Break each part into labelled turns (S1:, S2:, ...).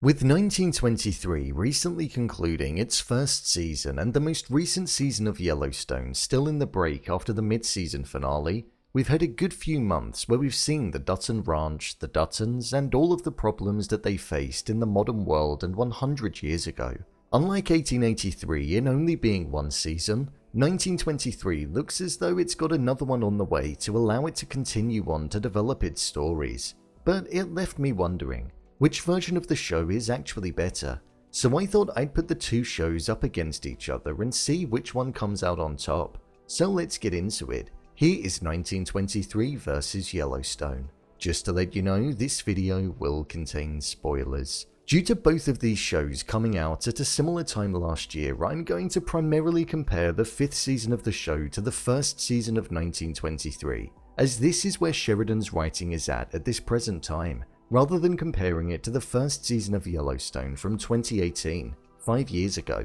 S1: With 1923 recently concluding its first season and the most recent season of Yellowstone still in the break after the mid-season finale, we've had a good few months where we've seen the Dutton Ranch, the Duttons, and all of the problems that they faced in the modern world and 100 years ago. Unlike 1883 in only being one season, 1923 looks as though it's got another one on the way to allow it to continue on to develop its stories. But it left me wondering, which version of the show is actually better? So I thought I'd put the two shows up against each other and see which one comes out on top. So let's get into it. Here is 1923 versus Yellowstone. Just to let you know, this video will contain spoilers. Due to both of these shows coming out at a similar time last year, I'm going to primarily compare the 5th season of the show to the 1st season of 1923, as this is where Sheridan's writing is at this present time, rather than comparing it to the 1st season of Yellowstone from 2018, 5 years ago.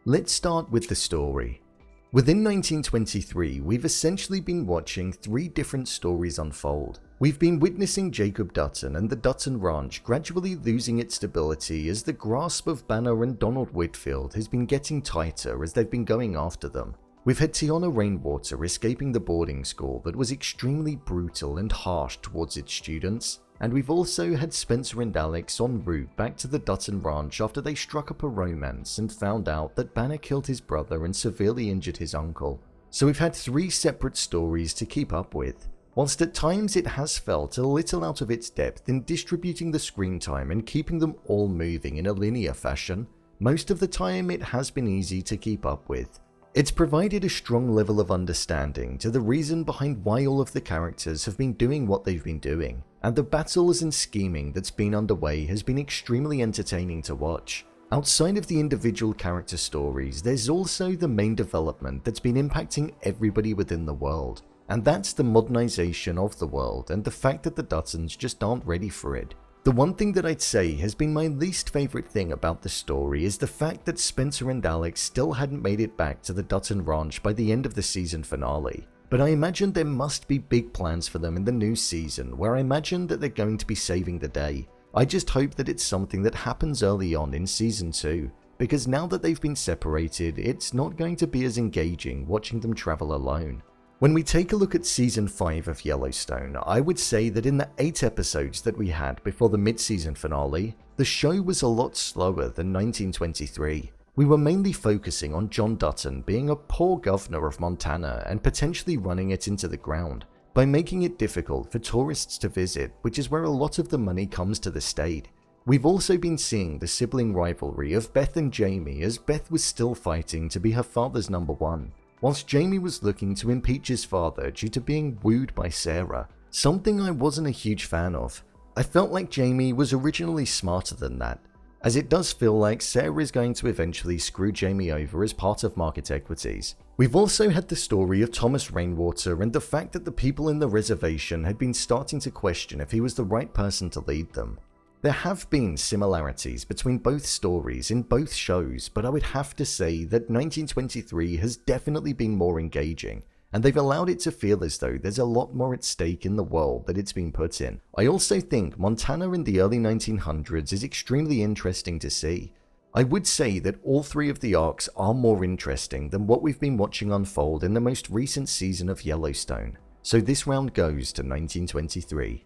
S1: Let's start with the story. Within 1923, we've essentially been watching 3 different stories unfold. We've been witnessing Jacob Dutton and the Dutton Ranch gradually losing its stability as the grasp of Banner and Donald Whitfield has been getting tighter as they've been going after them. We've had Tiana Rainwater escaping the boarding school that was extremely brutal and harsh towards its students, and we've also had Spencer and Alex en route back to the Dutton Ranch after they struck up a romance and found out that Banner killed his brother and severely injured his uncle. So we've had 3 separate stories to keep up with. Whilst at times it has felt a little out of its depth in distributing the screen time and keeping them all moving in a linear fashion, most of the time it has been easy to keep up with. It's provided a strong level of understanding to the reason behind why all of the characters have been doing what they've been doing, and the battles and scheming that's been underway has been extremely entertaining to watch. Outside of the individual character stories, there's also the main development that's been impacting everybody within the world, and that's the modernization of the world and the fact that the Duttons just aren't ready for it. The one thing that I'd say has been my least favorite thing about the story is the fact that Spencer and Alex still hadn't made it back to the Dutton Ranch by the end of the season finale. But I imagine there must be big plans for them in the new season where I imagine that they're going to be saving the day. I just hope that it's something that happens early on in season 2, because now that they've been separated, it's not going to be as engaging watching them travel alone. When we take a look at season 5 of Yellowstone, I would say that in the 8 episodes that we had before the mid-season finale, the show was a lot slower than 1923. We were mainly focusing on John Dutton being a poor governor of Montana and potentially running it into the ground by making it difficult for tourists to visit, which is where a lot of the money comes to the state. We've also been seeing the sibling rivalry of Beth and Jamie as Beth was still fighting to be her father's number 1. Whilst Jamie was looking to impeach his father due to being wooed by Sarah, something I wasn't a huge fan of. I felt like Jamie was originally smarter than that, as it does feel like Sarah is going to eventually screw Jamie over as part of market equities. We've also had the story of Thomas Rainwater and the fact that the people in the reservation had been starting to question if he was the right person to lead them. There have been similarities between both stories in both shows, but I would have to say that 1923 has definitely been more engaging, and they've allowed it to feel as though there's a lot more at stake in the world that it's been put in. I also think Montana in the early 1900s is extremely interesting to see. I would say that all 3 of the arcs are more interesting than what we've been watching unfold in the most recent season of Yellowstone, so this round goes to 1923.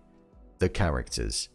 S1: The characters.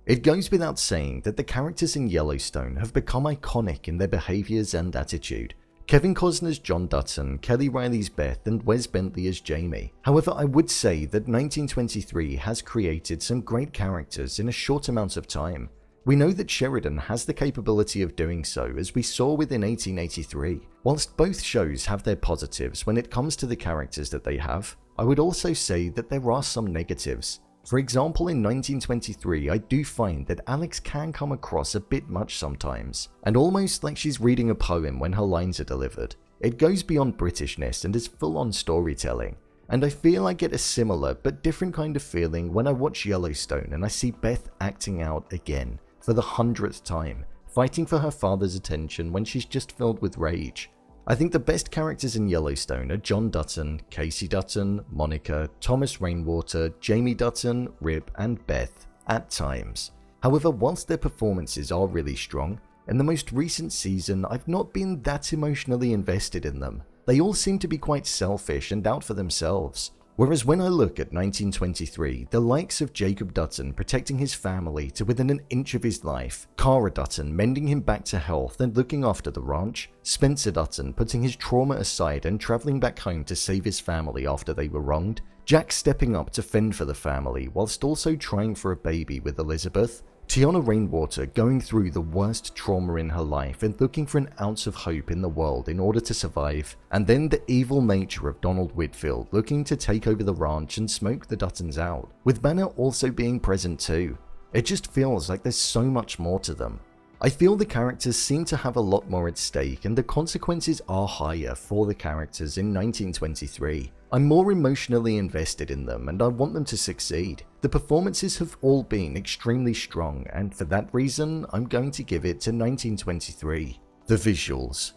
S1: It goes without saying that the characters in Yellowstone have become iconic in their behaviors and attitude. Kevin Costner's John Dutton, Kelly Riley's Beth, and Wes Bentley as Jamie. However, I would say that 1923 has created some great characters in a short amount of time. We know that Sheridan has the capability of doing so, as we saw within 1883. Whilst both shows have their positives when it comes to the characters that they have, I would also say that there are some negatives. For example, in 1923, I do find that Alex can come across a bit much sometimes, and almost like she's reading a poem when her lines are delivered. It goes beyond Britishness and is full-on storytelling, and I feel I get a similar but different kind of feeling when I watch Yellowstone and I see Beth acting out again, for the 100th time, fighting for her father's attention when she's just filled with rage. I think the best characters in Yellowstone are John Dutton, Casey Dutton, Monica, Thomas Rainwater, Jamie Dutton, Rip, and Beth, at times. However, whilst their performances are really strong, in the most recent season I've not been that emotionally invested in them. They all seem to be quite selfish and out for themselves. Whereas when I look at 1923, the likes of Jacob Dutton protecting his family to within an inch of his life, Cara Dutton mending him back to health and looking after the ranch, Spencer Dutton putting his trauma aside and travelling back home to save his family after they were wronged, Jack stepping up to fend for the family whilst also trying for a baby with Elizabeth, Tiana Rainwater going through the worst trauma in her life and looking for an ounce of hope in the world in order to survive, and then the evil nature of Donald Whitfield looking to take over the ranch and smoke the Duttons out, with Banner also being present too. It just feels like there's so much more to them. I feel the characters seem to have a lot more at stake and the consequences are higher for the characters in 1923. I'm more emotionally invested in them and I want them to succeed. The performances have all been extremely strong and for that reason I'm going to give it to 1923. The visuals.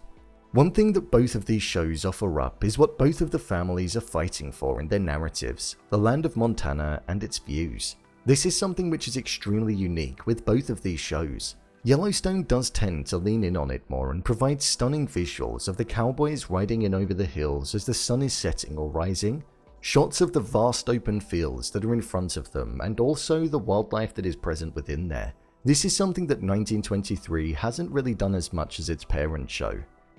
S1: One thing that both of these shows offer up is what both of the families are fighting for in their narratives, the land of Montana and its views. This is something which is extremely unique with both of these shows. Yellowstone does tend to lean in on it more and provide stunning visuals of the cowboys riding in over the hills as the sun is setting or rising, shots of the vast open fields that are in front of them and also the wildlife that is present within there. This is something that 1923 hasn't really done as much as its parent show.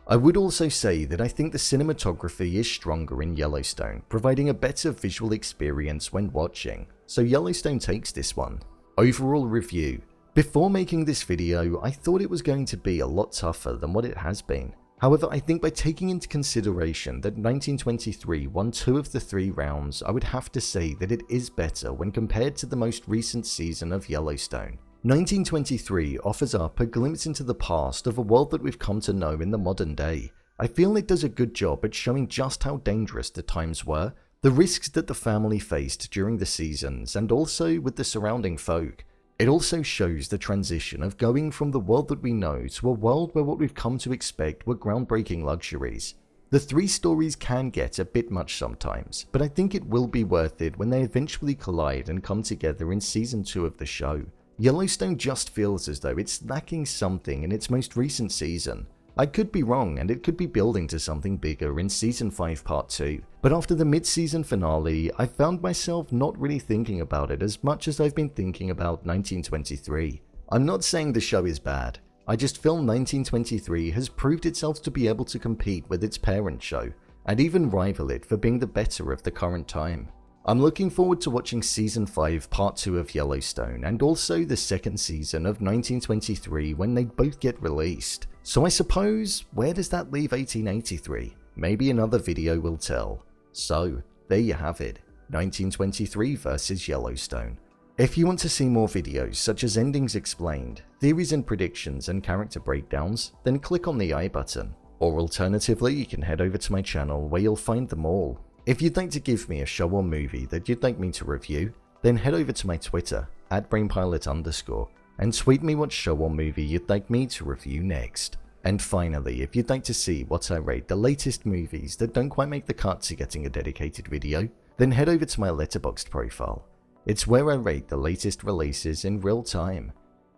S1: I would also say that I think the cinematography is stronger in Yellowstone, providing a better visual experience when watching, so Yellowstone takes this one. Overall review. Before making this video, I thought it was going to be a lot tougher than what it has been. However, I think by taking into consideration that 1923 won 2 of the 3 rounds, I would have to say that it is better when compared to the most recent season of Yellowstone. 1923 offers up a glimpse into the past of a world that we've come to know in the modern day. I feel it does a good job at showing just how dangerous the times were, the risks that the family faced during the seasons, and also with the surrounding folk. It also shows the transition of going from the world that we know to a world where what we've come to expect were groundbreaking luxuries. The 3 stories can get a bit much sometimes, but I think it will be worth it when they eventually collide and come together in season 2 of the show. Yellowstone just feels as though it's lacking something in its most recent season. I could be wrong and it could be building to something bigger in season 5 part 2, but after the mid-season finale, I found myself not really thinking about it as much as I've been thinking about 1923. I'm not saying the show is bad, I just feel 1923 has proved itself to be able to compete with its parent show, and even rival it for being the better of the current time. I'm looking forward to watching season 5 part 2 of Yellowstone and also the second season of 1923 when they both get released. So I suppose, where does that leave 1883? Maybe another video will tell. So, there you have it, 1923 versus Yellowstone. If you want to see more videos such as endings explained, theories and predictions and character breakdowns, then click on the I button. Or alternatively, you can head over to my channel where you'll find them all. If you'd like to give me a show or movie that you'd like me to review, then head over to my Twitter, @brainpilot_, and tweet me what show or movie you'd like me to review next. And finally, if you'd like to see what I rate the latest movies that don't quite make the cut to getting a dedicated video, then head over to my Letterboxd profile. It's where I rate the latest releases in real time.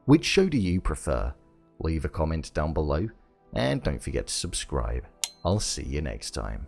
S1: Which show do you prefer? Leave a comment down below, and don't forget to subscribe. I'll see you next time.